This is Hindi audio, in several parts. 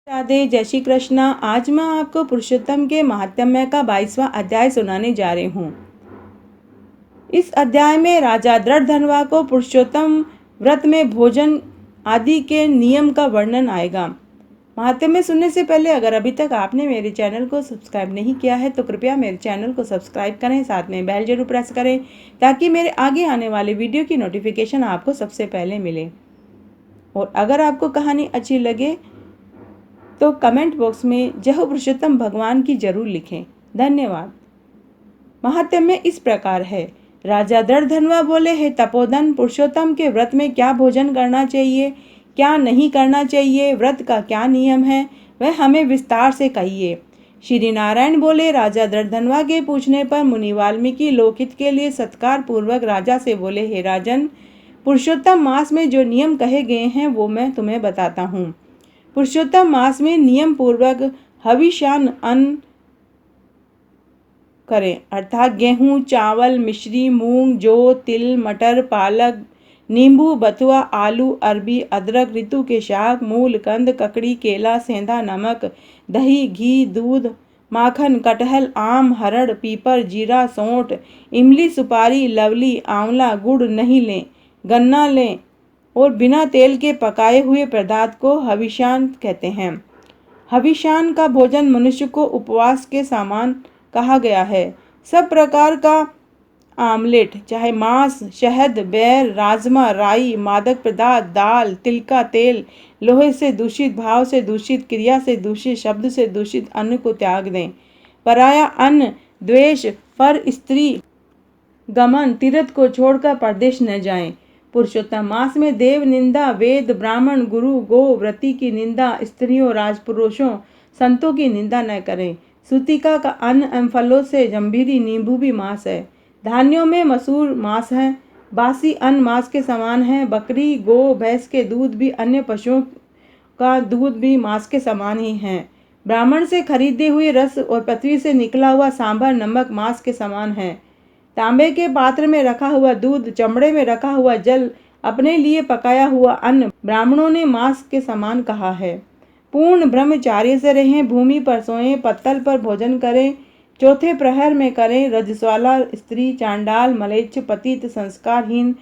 राधे, जय श्री कृष्ण। आज मैं आपको पुरुषोत्तम के महात्म्य का 22वां अध्याय सुनाने जा रही हूँ। इस अध्याय में राजा दृढ़धनवा को पुरुषोत्तम व्रत में भोजन आदि के नियम का वर्णन आएगा। महात्म्य सुनने से पहले अगर अभी तक आपने मेरे चैनल को सब्सक्राइब नहीं किया है तो कृपया मेरे चैनल को सब्सक्राइब करें, साथ में बेल जरूर प्रेस करें ताकि मेरे आगे आने वाले वीडियो की नोटिफिकेशन आपको सबसे पहले मिले। और अगर आपको कहानी अच्छी लगे तो कमेंट बॉक्स में जय हो पुरुषोत्तम भगवान की जरूर लिखें। धन्यवाद। महात्म्य इस प्रकार है। राजा दृढ़धनवा बोले, हे तपोधन, पुरुषोत्तम के व्रत में क्या भोजन करना चाहिए, क्या नहीं करना चाहिए, व्रत का क्या नियम है, वह हमें विस्तार से कहिए। श्री नारायण बोले, राजा दृढ़धनवा के पूछने पर मुनि वाल्मीकि लोकहित के लिए सत्कार पूर्वक राजा से बोले, हे राजन, पुरुषोत्तम मास में जो नियम कहे गए हैं वो मैं तुम्हें बताता हूँ। पुरुषोत्तम मास में नियम पूर्वक हविष्यान अन्न करें, अर्थात गेहूं, चावल, मिश्री, मूंग, जौ, तिल, मटर, पालक, नींबू, बथुआ, आलू, अरबी, अदरक, ऋतु के शाक, मूल, कंद, ककड़ी, केला, सेंधा, नमक, दही, घी, दूध, माखन, कटहल, आम, हरड़, पीपर, जीरा, सौंठ, इमली, सुपारी, लवली, आंवला, गुड़ नहीं लें, गन्ना लें और बिना तेल के पकाए हुए पदार्थ को हविष्यान कहते हैं। हविष्यान का भोजन मनुष्य को उपवास के समान कहा गया है। सब प्रकार का आमलेट, चाहे मांस, शहद, बैर, राजमा, राई, मादक पदार्थ, दाल, तिल का तेल, लोहे से दूषित, भाव से दूषित, क्रिया से दूषित, शब्द से दूषित अन्न को त्याग दें। पराया अन्न, द्वेष, पर स्त्री गमन, तीर्थ को छोड़कर परदेश न जाएं। पुरुषोत्तम मास में देव निंदा, वेद, ब्राह्मण, गुरु, गो, व्रती की निंदा, स्त्रियों, राजपुरुषों, संतों की निंदा न करें। सूतिका का अन्न एवं फलों से जंभीरी, नींबू भी मांस है। धान्यों में मसूर मांस है। बासी अन्न मांस के समान है। बकरी, गो, भैंस के दूध भी अन्य पशुओं का दूध भी मांस के समान ही है। ब्राह्मण से खरीदे हुए रस और पृथ्वी से निकला हुआ सांभर, नमक मांस के समान है। तांबे के पात्र में रखा हुआ दूध, चमड़े में रखा हुआ जल, अपने लिए पकाया हुआ अन्न ब्राह्मणों ने मांस के समान कहा है। पूर्ण ब्रह्मचार्य से रहें, भूमि पर सोएं, पत्तल पर भोजन करें, चौथे प्रहर में करें। रजस्वाला स्त्री, चांडाल, मलेच्छ, पतित, संस्कारहीन,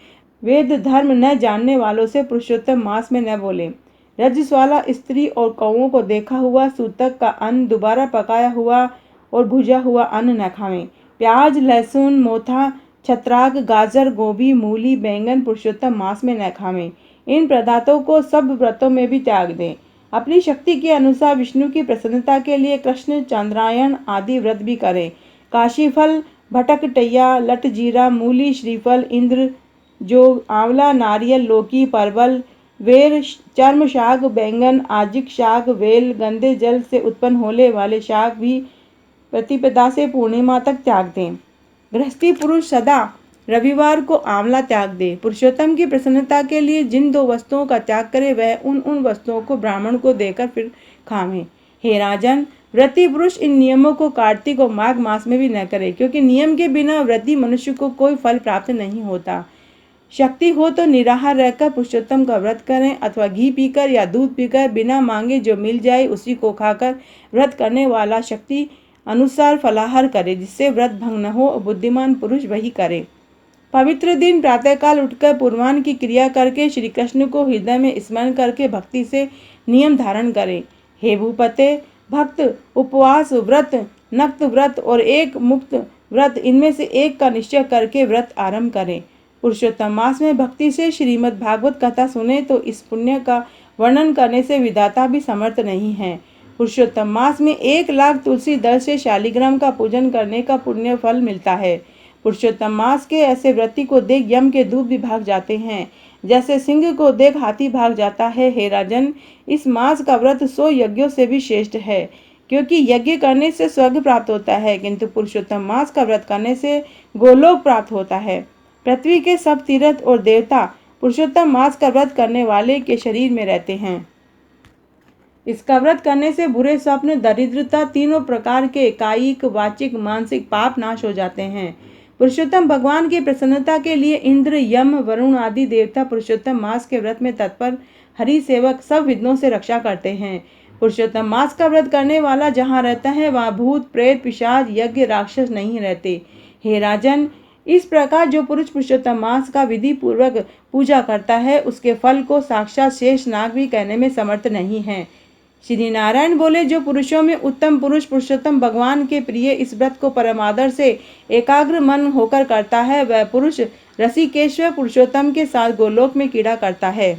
वेद धर्म न जानने वालों से पुरुषोत्तम मास में न बोले। रजस्वाला स्त्री और कौओं को देखा हुआ सूतक का अन्न, दोबारा पकाया हुआ और भुजा हुआ अन्न न खावें। प्याज, लहसुन, मोथा, छत्राक, गाजर, गोभी, मूली, बैंगन पुरुषोत्तम मास में न खावें। इन पदार्थों को सब व्रतों में भी त्याग दें। अपनी शक्ति के अनुसार विष्णु की प्रसन्नता के लिए कृष्ण, चंद्रायण आदि व्रत भी करें। काशी फल, भटकटैया, लट जीरा, मूली, श्रीफल, इंद्र, जो, आंवला, नारियल, लौकी, परवल, वेर, चर्म शाक, बैंगन, आजिक शाक, वेल, गंदे जल से उत्पन्न होने वाले शाक भी प्रतिपदा से पूर्णिमा तक त्याग दें। गृहस्थी पुरुष सदा रविवार को आंवला त्याग दे। पुरुषोत्तम की प्रसन्नता के लिए जिन दो वस्तुओं का त्याग करे वह उन वस्तुओं को ब्राह्मण को देकर फिर खावें। हे राजन, व्रती पुरुष इन नियमों को कार्तिक और माघ मास में भी न करे, क्योंकि नियम के बिना व्रती मनुष्य को कोई फल प्राप्त नहीं होता। शक्ति हो तो निराहार रहकर पुरुषोत्तम का व्रत करें, अथवा घी पीकर या दूध पीकर बिना मांगे जो मिल जाए उसी को खाकर व्रत करने वाला शक्ति अनुसार फलाहार करे, जिससे व्रत भंग न हो। बुद्धिमान पुरुष वही करे। पवित्र दिन प्रातःकाल उठकर पूर्वाह्न की क्रिया करके श्री कृष्ण को हृदय में स्मरण करके भक्ति से नियम धारण करें। हे भूपते, भक्त उपवास व्रत, नक्त व्रत और एक मुक्त व्रत, इनमें से एक का निश्चय करके व्रत आरंभ करें। पुरुषोत्तम मास में भक्ति से श्रीमद् भागवत कथा सुने तो इस पुण्य का वर्णन करने से विधाता भी समर्थ नहीं है। पुरुषोत्तम मास में 1,00,000 तुलसी दल से शालिग्राम का पूजन करने का पुण्य फल मिलता है। पुरुषोत्तम मास के ऐसे व्रती को देख यम के दूत भी भाग जाते हैं, जैसे सिंह को देख हाथी भाग जाता है। हे राजन, इस मास का व्रत 100 यज्ञों से भी श्रेष्ठ है, क्योंकि यज्ञ करने से स्वर्ग प्राप्त होता है, किंतु पुरुषोत्तम मास का व्रत करने से गोलोक प्राप्त होता है। पृथ्वी के सब तीर्थ और देवता पुरुषोत्तम मास का व्रत करने वाले के शरीर में रहते हैं। इसका व्रत करने से बुरे स्वप्न, दरिद्रता, तीनों प्रकार के कायिक, वाचिक, मानसिक पाप नाश हो जाते हैं। पुरुषोत्तम भगवान की प्रसन्नता के लिए इंद्र, यम, वरुण आदि देवता पुरुषोत्तम मास के व्रत में तत्पर हरि सेवक सब विघ्नों से रक्षा करते हैं। पुरुषोत्तम मास का व्रत करने वाला जहाँ रहता है वहाँ भूत प्रेत पिशाच यज्ञ राक्षस नहीं रहते। हे राजन, इस प्रकार जो पुरुष पुरुषोत्तम मास का विधि पूर्वक पूजा करता है उसके फल को साक्षात शेष नाग भी कहने में समर्थ नहीं है। श्री नारायण बोले, जो पुरुषों में उत्तम पुरुष पुरुषोत्तम भगवान के प्रिय इस व्रत को परमादर से एकाग्र मन होकर करता है वह पुरुष ऋषिकेश्वर पुरुषोत्तम के साथ गोलोक में क्रीड़ा करता है।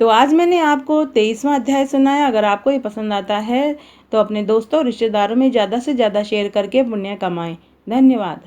तो आज मैंने आपको 23वां अध्याय सुनाया। अगर आपको ये पसंद आता है तो अपने दोस्तों और रिश्तेदारों में ज़्यादा से ज़्यादा शेयर करके पुण्य कमाएं। धन्यवाद।